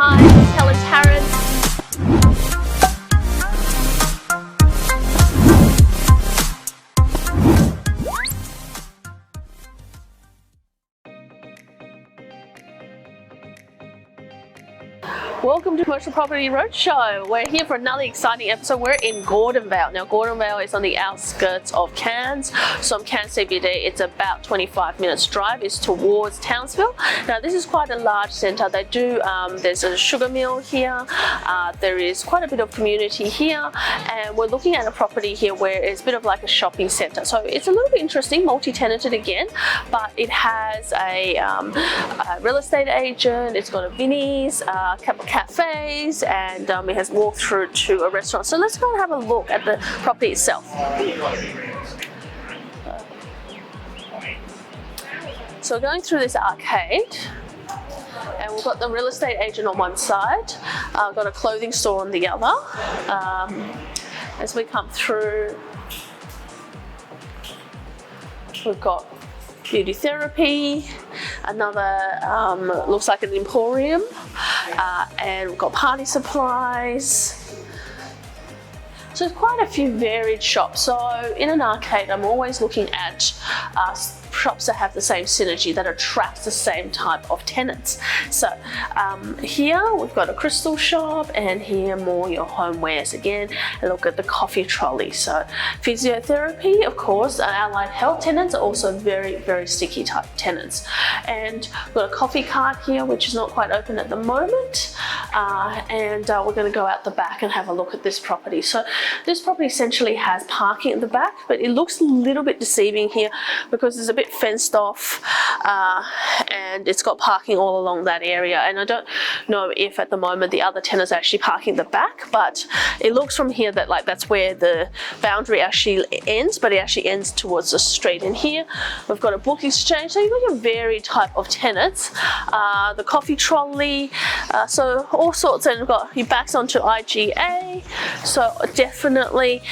Hi, it's Helen Tarrant. Welcome to Commercial Property Roadshow. We're here for another exciting episode. We're in Gordonvale. Now, Gordonvale is on the outskirts of Cairns. So from Cairns CBD, it's about 25 minutes drive. It's towards Townsville. Now, this is quite a large centre. They do, there's a sugar mill here. There is quite a bit of community here. And we're looking at a property here where it's a bit of like a shopping centre. So it's a little bit interesting, multi-tenanted again, but it has a real estate agent. It's got a Vinnie's, a couple of cafes, and it has walked through to a restaurant. So let's go and have a look at the property itself. So we're going through this arcade, and we've got the real estate agent on one side, got a clothing store on the other. As we come through, we've got beauty therapy, another looks like an emporium, and we've got party supplies. So there's quite a few varied shops. So in an arcade, I'm always looking at shops that have the same synergy, that attracts the same type of tenants. So here we've got a crystal shop, and here more your homewares again. And look at the coffee trolley. So physiotherapy, of course, allied health tenants are also very, very sticky type tenants. And we've got a coffee cart here, which is not quite open at the moment. And we're going to go out the back and have a look at this property. So this property essentially has parking at the back, but it looks a little bit deceiving here because there's a bit fenced off, and it's got parking all along that area. And I don't know if at the moment the other tenants are actually parking the back, but it looks from here that like that's where the boundary actually ends, but it actually ends towards the street. And here we've got a book exchange, so you've got your varied type of tenants, the coffee trolley, so all sorts. And we've got your backs onto IGA, so definitely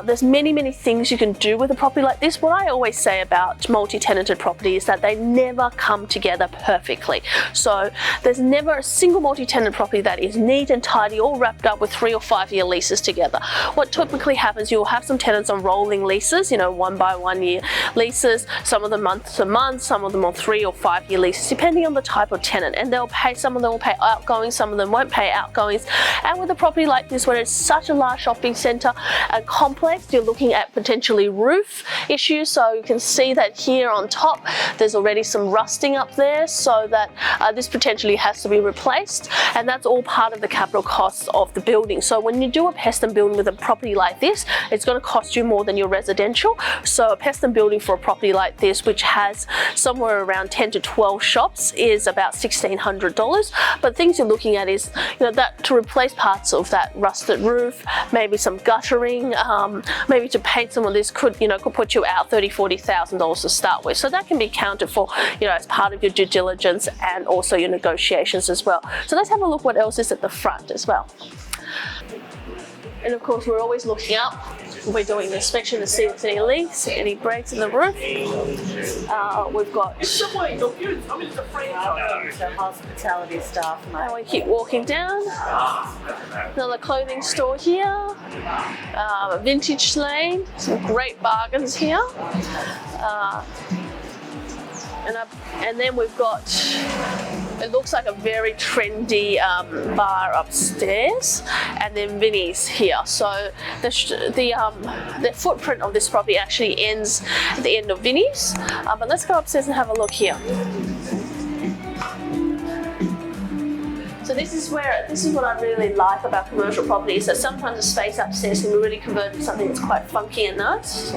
there's many things you can do with a property like this. What I always say about multi-tenanted property is that they never come together perfectly. So there's never a single multi-tenant property that is neat and tidy, all wrapped up with 3 or 5 year leases together. What typically happens, you'll have some tenants on rolling leases, 1 by 1 year leases, some of them month to month, some of them on 3 or 5 year leases, depending on the type of tenant. And they'll pay, some of them will pay outgoings, some of them won't pay outgoings. And with a property like this, where it's such a large shopping centre and complex, you're looking at potentially roof issues. So you can see that here on top, there's already some rusting up there, so that this potentially has to be replaced, and that's all part of the capital costs of the building. So when you do a Peston building with a property like this, it's going to cost you more than your residential. So a Peston building for a property like this, which has somewhere around 10 to 12 shops, is about $1,600. But things you're looking at is, that to replace parts of that rusted roof, maybe some guttering, maybe to paint some of this could put you out $30,000-$40,000 to start with. So that can be accounted for, as part of your due diligence and also your negotiations as well. So let's have a look what else is at the front as well. And of course, we're always looking up. We're doing an inspection to see if there's any leaks, any breaks in the roof. We've got hospitality staff. And we keep walking down. Another clothing store here. Vintage lane. Some great bargains here. And then we've got, it looks like a very trendy bar upstairs, and then Vinnie's here. So the footprint of this property actually ends at the end of Vinnie's. But let's go upstairs and have a look here. So this is what I really like about commercial property, is that sometimes the space upstairs can be really converted to something that's quite funky and nice.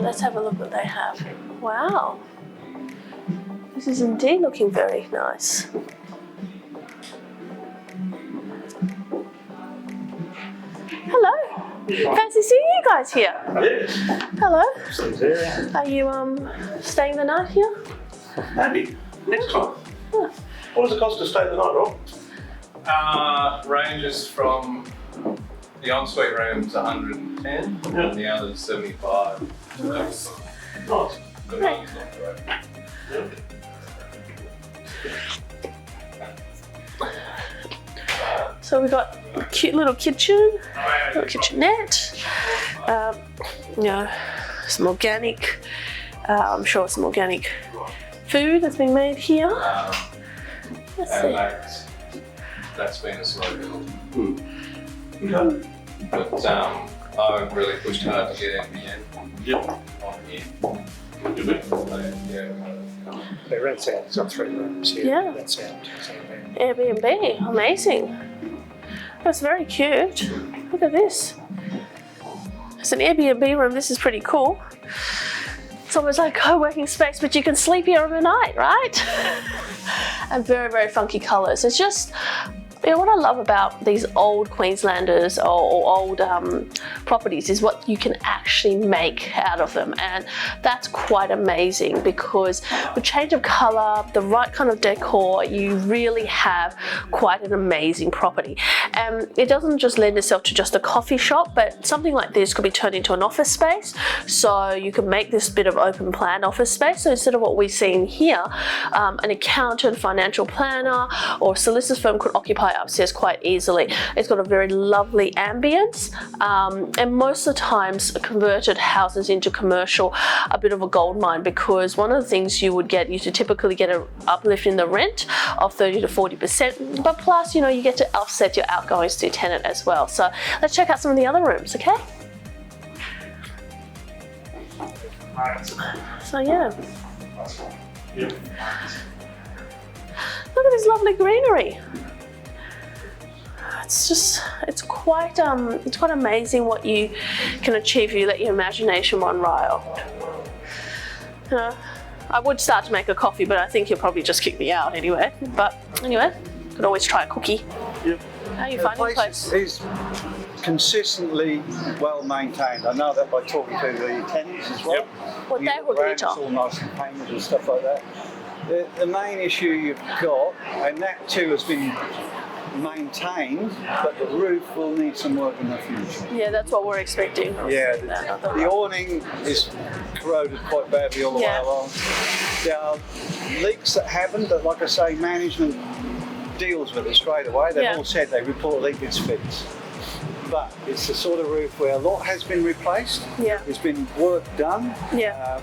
Let's have a look what they have. Wow, this is indeed looking very nice. Hello, fancy seeing you guys here. Hello. Are you staying the night here? Maybe next time. Yeah. What does it cost to stay the night, Rob? Ranges from The ensuite room's 110 and the other's 75. Nice. The one's not great. So we've got a cute little kitchen, little kitchenette, you know, some organic, I'm sure some organic food that's been made here. Let's see. That's been a slow build. Okay. But I really pushed hard to get NBN Yep. on here. Yeah. They rent out, it's got 3 rooms here. Yeah. That's out. Airbnb, amazing. That's very cute. Look at this. It's an Airbnb room. This is pretty cool. It's almost like a co-working space, but you can sleep here overnight, right? And very, very funky colours. It's just, you know, what I love about these old Queenslanders or old properties is what you can actually make out of them, and that's quite amazing because with change of colour, the right kind of decor, you really have quite an amazing property. And it doesn't just lend itself to just a coffee shop, but something like this could be turned into an office space. So you can make this bit of open plan office space. So instead of what we've seen here, an accountant, financial planner, or solicitor's firm could occupy upstairs quite easily. It's got a very lovely ambience, and most of the times converted houses into commercial a bit of a gold mine, because one of the things you would get, you should typically get an uplift in the rent of 30 to 40%, but plus, you know, you get to offset your outgoings to your tenant as well. So let's check out some of the other rooms, okay? So yeah. Yep. Look at this lovely greenery. It's quite amazing what you can achieve if you let your imagination run wild. I would start to make a coffee, but I think you'll probably just kick me out anyway. But anyway, could always try a cookie. Yep. How are you finding the place? Is consistently well maintained. I know that by talking to the tenants as well. Yep. What they would It's all nice and painted and stuff like that. The main issue you've got, and that too has been maintained, but the roof will need some work in the future. Yeah, that's what we're expecting. Yeah, the awning is corroded quite badly all the way along. There are leaks that happen, but like I say, management deals with it straight away. They've all said they report leakage fits. But it's the sort of roof where a lot has been replaced. Yeah. There's been work done. Yeah.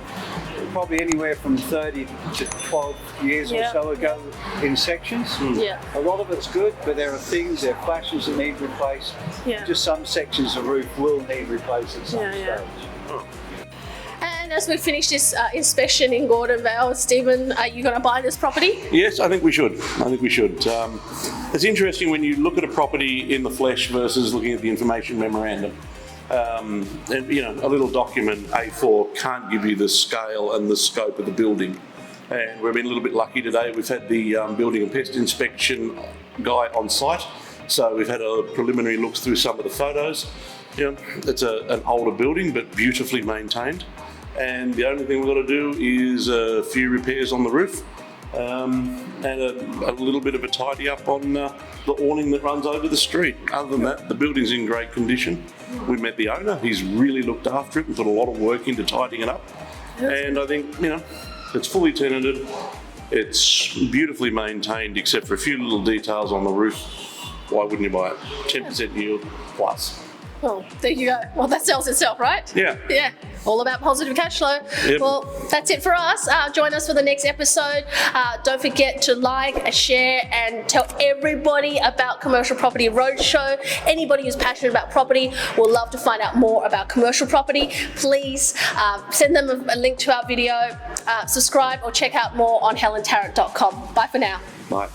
Probably anywhere from 30 to 12 years or so ago in sections. Yeah. A lot of it's good, but there are things, there are flashes that need replaced. Yeah. Just some sections of roof will need replaced at some stage. And as we finish this inspection in Gordonvale, Stephen, are you going to buy this property? Yes, I think we should. It's interesting when you look at a property in the flesh versus looking at the information memorandum. And you know, a little document A4 can't give you the scale and the scope of the building. And we've been a little bit lucky today. We've had the building and pest inspection guy on site, so we've had a preliminary look through some of the photos. You know, it's an older building but beautifully maintained, and the only thing we've got to do is a few repairs on the roof, and a little bit of a tidy up on the awning that runs over the street. Other than that, the building's in great condition. We met the owner, he's really looked after it and put a lot of work into tidying it up. And I think, you know, it's fully tenanted, it's beautifully maintained except for a few little details on the roof. Why wouldn't you buy it? 10% yield plus. Well, there you go. Well, that sells itself, right? Yeah. Yeah. All about positive cash flow. Yep. Well, that's it for us. Join us for the next episode. Don't forget to like, share, and tell everybody about Commercial Property Roadshow. Anybody who's passionate about property will love to find out more about commercial property. Please send them a link to our video, subscribe, or check out more on helentarrant.com. Bye for now. Bye.